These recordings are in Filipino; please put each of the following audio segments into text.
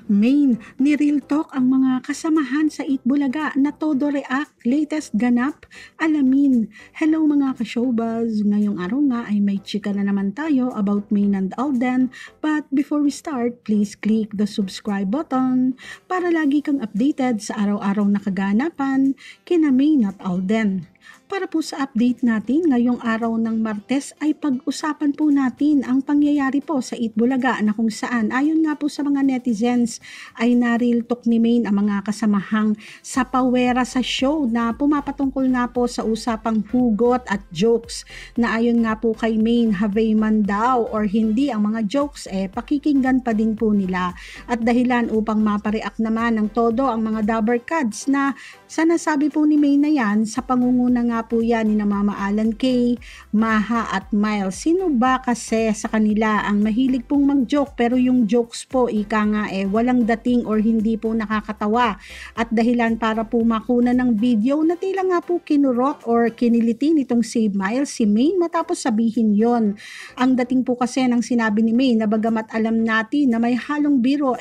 Main, ni Real Talk ang mga kasamahan sa Itbulaga na todo react, latest ganap, alamin. Hello mga ka-showbuzz! Ngayong araw nga ay may chika na naman tayo about Main and Alden. But before we start, please click the subscribe button para lagi kang updated sa araw-araw na kaganapan kina Main at Alden. Para po sa update natin ngayong araw ng Martes ay pag-usapan po natin ang pangyayari po sa Itbulaga na kung saan ayon nga po sa mga netizens ay na-real talk ni Main ang mga kasamahang sa pawera sa show na pumapatungkol nga po sa usapang hugot at jokes na ayon nga po kay Main havey man daw or hindi ang mga jokes pakikinggan pa din po nila at dahilan upang mapareact naman ng todo ang mga dabber cads na sa nasabi po ni Main na yan sa pangunguna nga po yan ni na Mama Alan Kay, Maha at Miles. Sino ba kasi sa kanila ang mahilig pong mag-joke pero yung jokes po ika nga walang dating or hindi po nakakatawa at dahilan para po makuna ng video na tila nga po kinurot or kiniliti nitong si Miles, si Main matapos sabihin yon. Ang dating po kasi ng sinabi ni Main na bagamat alam natin na may halong biro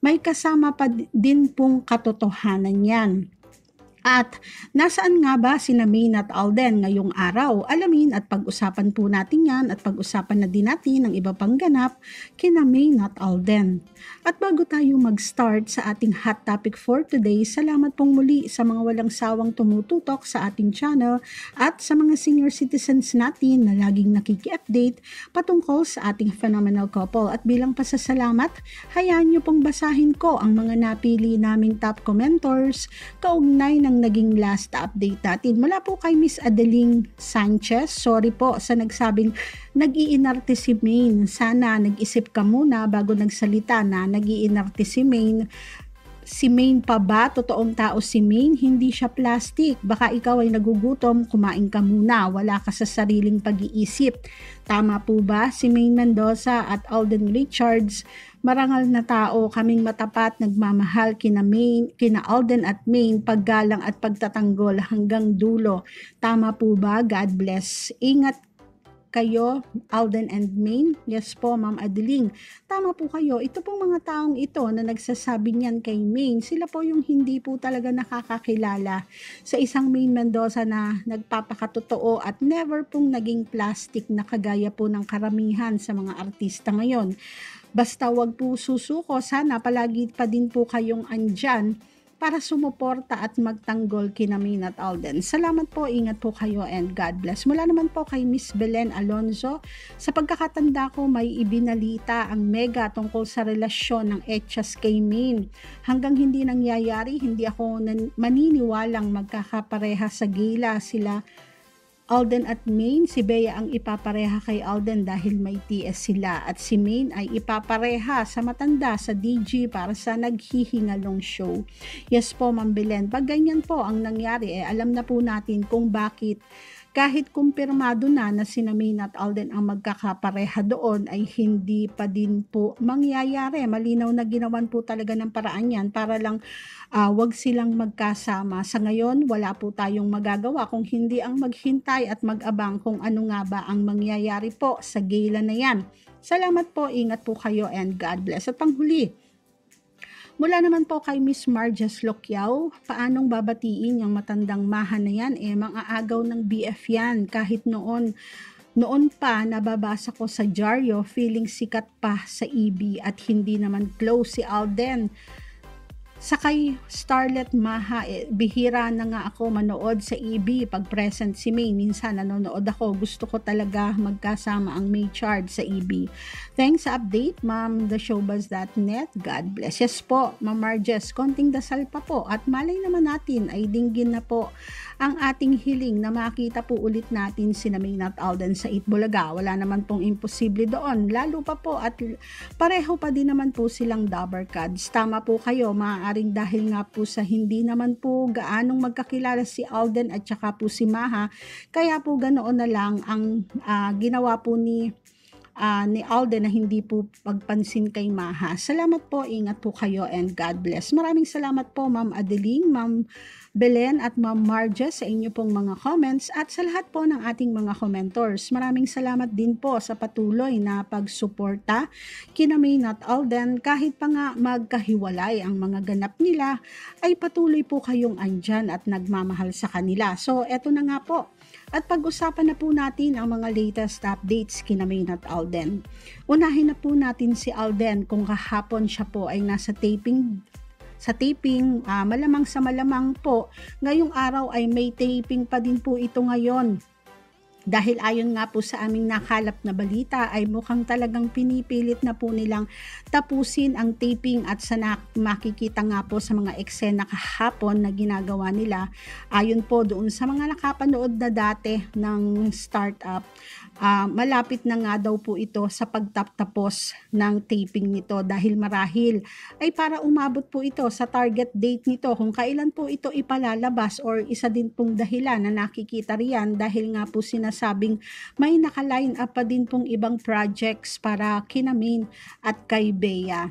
may kasama pa din pong katotohanan yan. At nasaan nga ba sina Main at Alden ngayong araw? Alamin at pag-usapan po natin yan at pag-usapan na din natin ang iba pang ganap kina Main at Alden. At bago tayo mag-start sa ating hot topic for today, salamat pong muli sa mga walang sawang tumututok sa ating channel at sa mga senior citizens natin na laging nakiki-update patungkol sa ating phenomenal couple. At bilang pasasalamat, hayaan niyo pong basahin ko ang mga napili naming top commenters kaugnay ng naging last update natin. Mula po kay Miss Adeline Sanchez, sorry po sa nagsabing nag-iinarte si Main. Sana nag-isip ka muna bago nagsalita na nag-iinarte si Main. Si Main pa ba? Totoong tao si Main? Hindi siya plastic. Baka ikaw ay nagugutom, kumain ka muna. Wala ka sa sariling pag-iisip. Tama po ba? Si Main Mendoza at Alden Richards, marangal na tao, kaming matapat, nagmamahal kina Alden at Main, paggalang at pagtatanggol hanggang dulo. Tama po ba? God bless. Ingat kayo, Alden and Main. Yes po, Ma'am Adeling. Tama po kayo. Ito pong mga taong ito na nagsasabi niyan kay Main, sila po yung hindi po talaga nakakakilala sa isang Main Mendoza na nagpapakatotoo at never pong naging plastic na kagaya po ng karamihan sa mga artista ngayon. Basta wag po susuko, sana palagi pa din po kayong andyan para sumuporta at magtanggol kina Main at Alden. Salamat po, ingat po kayo and God bless. Mula naman po kay Miss Belen Alonzo, sa pagkakatanda ko may ibinalita ang Mega tungkol sa relasyon ng Etchas kay Main. Hanggang hindi nangyayari, hindi ako maniniwalang magkakapareha sa gila sila Alden at Main. Si Bea ang ipapareha kay Alden dahil may TS sila at si Main ay ipapareha sa matanda sa DG para sa naghihingalong show. Yes po, Ma'am Belen, pag ganyan po ang nangyari alam na po natin kung bakit kahit kumpirmado na sina Main at Alden ang magkakapareha doon ay hindi pa din po mangyayari. Malinaw na ginawan po talaga ng paraan yan para lang wag silang magkasama. Sa ngayon, wala po tayong magagawa kung hindi ang maghintay at mag-abang kung ano nga ba ang mangyayari po sa gala na yan. Salamat po, ingat po kayo and God bless. At panghuli, mula naman po kay Miss Marjas Lokyao, paanong babatiin yung matandang Maha na yan? Mga agaw ng BF yan. Kahit noon pa nababasa ko sa dyaryo, feeling sikat pa sa EB at hindi naman close si Alden. Sa kay Starlet Maha, bihira na nga ako manood sa EB pag present si May. Minsan nanonood ako. Gusto ko talaga magkasama ang May Chard sa EB. Thanks sa update, Ma'am theshowbuzz.net. God bless. Yes po, Ma'am Marges. Konting dasal pa po. At malay naman natin ay dinggin na po ang ating hiling na makita po ulit natin si Main at Alden sa Itbulaga. Wala naman pong imposible doon. Lalo pa po at pareho pa din naman po silang dabber cads. Tama po kayo, maaaring dahil nga po sa hindi naman po gaanong magkakilala si Alden at saka po si Maha, kaya po ganoon na lang ang ginawa po ni ni Alden na hindi po pagpansin kay Maha. Salamat po, ingat po kayo and God bless. Maraming salamat po Ma'am Adeline, Ma'am Belen at Ma'am Marja sa inyo pong mga comments at sa lahat po ng ating mga commentors. Maraming salamat din po sa patuloy na pagsuporta kina Main at Alden. Kahit pa nga magkahiwalay ang mga ganap nila, ay patuloy po kayong andyan at nagmamahal sa kanila. So eto na nga po. At pag-usapan na po natin ang mga latest updates kina Main at Alden. Unahin na po natin si Alden kung kahapon siya po ay nasa taping, malamang sa malamang po, ngayong araw ay may taping pa din po ito ngayon. Dahil ayon nga po sa aming nakalap na balita ay mukhang talagang pinipilit na po nilang tapusin ang taping at sa makikita nga po sa mga eksena kahapon na ginagawa nila. Ayon po doon sa mga nakapanood na dati ng startup, malapit na nga daw po ito sa pagtatapos ng taping nito dahil marahil ay para umabot po ito sa target date nito kung kailan po ito ipalalabas or isa din pong dahilan na nakikita riyan dahil nga po sinasabing may naka-line up pa din pong ibang projects para kina Main at kay Bea.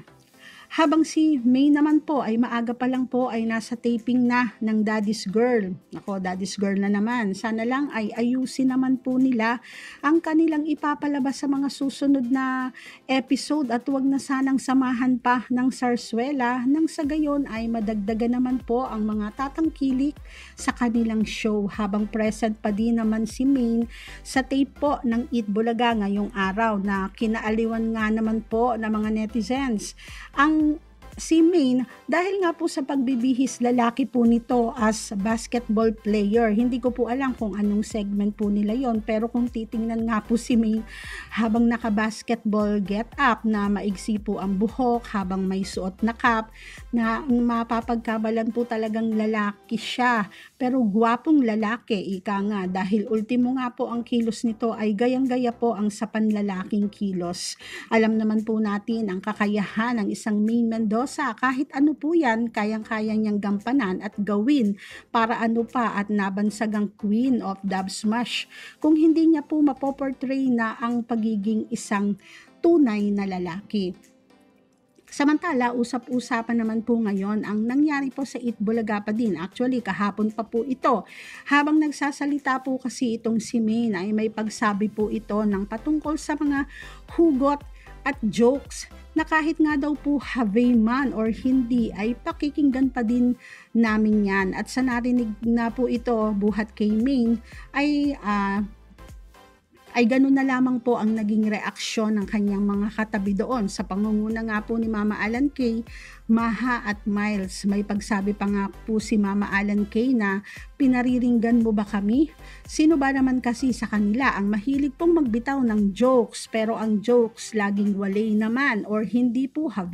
Habang si May naman po ay maaga pa lang po ay nasa taping na ng Daddy's Girl. Ako, Daddy's Girl na naman. Sana lang ay ayusin naman po nila ang kanilang ipapalabas sa mga susunod na episode at huwag na sanang samahan pa ng Sarsuela nang sa gayon ay madagdagan naman po ang mga tatangkilik sa kanilang show habang present pa din naman si Main sa tape po ng Eat Bulaga ngayong araw na kinaaliwan nga naman po ng mga netizens. Ang si Main dahil nga po sa pagbibihis lalaki po nito as basketball player. Hindi ko po alam kung anong segment po nila yon, pero kung titingnan nga po si Main habang naka-basketball get up na maigsi po ang buhok habang may suot na cap na mapapagkabalan po talagang lalaki siya. Pero gwapong lalaki, ika nga, dahil ultimo nga po ang kilos nito ay gayang-gaya po ang sa panlalaking kilos. Alam naman po natin ang kakayahan ng isang Main Mendoza, kahit ano po yan, kayang-kaya niyang gampanan at gawin para ano pa at nabansagang Queen of Dub Smash kung hindi niya po mapoportray na ang pagiging isang tunay na lalaki. Samantala, usap-usapan naman po ngayon ang nangyari po sa Eat Bulaga pa din. Actually, kahapon pa po ito. Habang nagsasalita po kasi itong si Main ay may pagsabi po ito ng patungkol sa mga hugot at jokes na kahit nga daw po have man or hindi ay pakikinggan pa din namin yan. At sa narinig na po ito buhat kay Main ay ganun na lamang po ang naging reaksyon ng kanyang mga katabi doon sa pangunguna nga po ni Mama Alan Kay, Maha at Miles. May pagsabi pa nga po si Mama Alan Kay na pinariringgan mo ba kami? Sino ba naman kasi sa kanila ang mahilig pong magbitaw ng jokes pero ang jokes laging walay naman or hindi po have.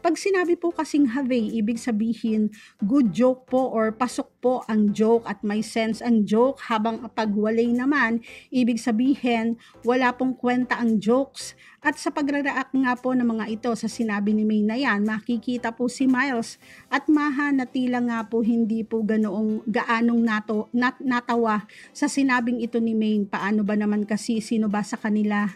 Pag sinabi po kasing have, ibig sabihin good joke po or pasok po ang joke at may sense ang joke, habang pag walay naman ibig sabihin wala pong kwenta ang jokes. At sa pagre-react nga po ng mga ito sa sinabi ni May na yan, makikita po si Miles at Maha na tila nga po hindi po gaanong natawa sa sinabing ito ni May. Paano ba naman kasi, sino ba sa kanila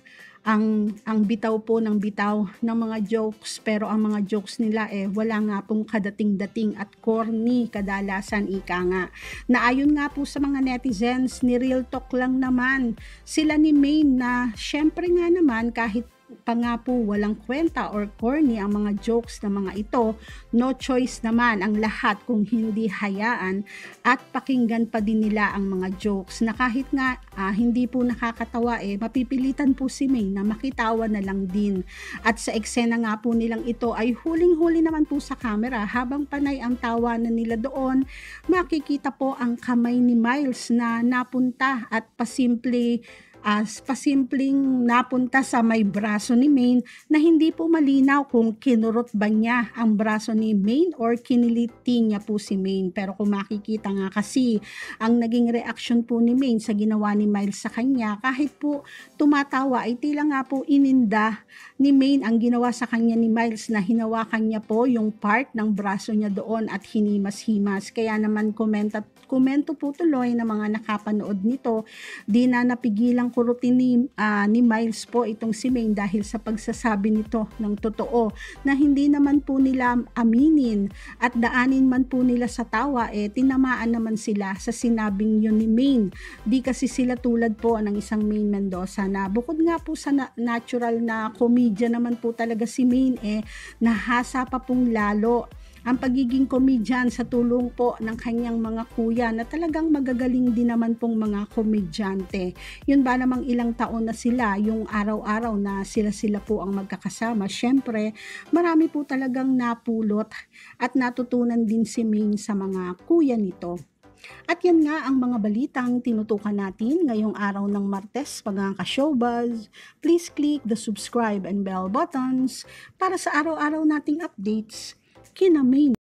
ang bitaw po ng bitaw ng mga jokes, pero ang mga jokes nila wala nga pong kadating-dating at corny kadalasan, ika nga. Na ayon nga po sa mga netizens, ni real talk lang naman sila ni Main na syempre nga naman kahit pa nga po walang kwenta or corny ang mga jokes na mga ito, no choice naman ang lahat kung hindi hayaan at pakinggan pa din nila ang mga jokes na kahit nga hindi po nakakatawa mapipilitan po si May na makitawa na lang din. At sa eksena nga po nilang ito ay huling-huli naman po sa camera habang panay ang tawanan nila doon, makikita po ang kamay ni Miles na napunta at pasimpleng napunta sa may braso ni Main na hindi po malinaw kung kinurot ba niya ang braso ni Main or kiniliti niya po si Main. Pero kung makikita nga kasi ang naging reaction po ni Main sa ginawa ni Miles sa kanya, kahit po tumatawa ay tila nga po ininda ni Main ang ginawa sa kanya ni Miles na hinawakan niya po yung part ng braso niya doon at hinimas-himas. Kaya naman komento po tuloy ng mga nakapanood nito, di na napigilang kurutin ni Miles po itong si Maine dahil sa pagsasabi nito ng totoo na hindi naman po nila aminin at daanin man po nila sa tawa, tinamaan naman sila sa sinabing yun ni Maine. Di kasi sila tulad po ng isang Maine Mendoza na bukod nga po sa natural na komedya naman po talaga si Maine, nahasa pa pong lalo ang pagiging komedyan sa tulong po ng kanyang mga kuya na talagang magagaling din naman pong mga komedyante. Yun ba namang ilang taon na sila, yung araw-araw na sila po ang magkakasama. Syempre, marami po talagang napulot at natutunan din si Maine sa mga kuya nito. At yan nga ang mga balitang tinutukan natin ngayong araw ng Martes, mga ka-showbuzz. Please click the subscribe and bell buttons para sa araw-araw nating updates kina Maine.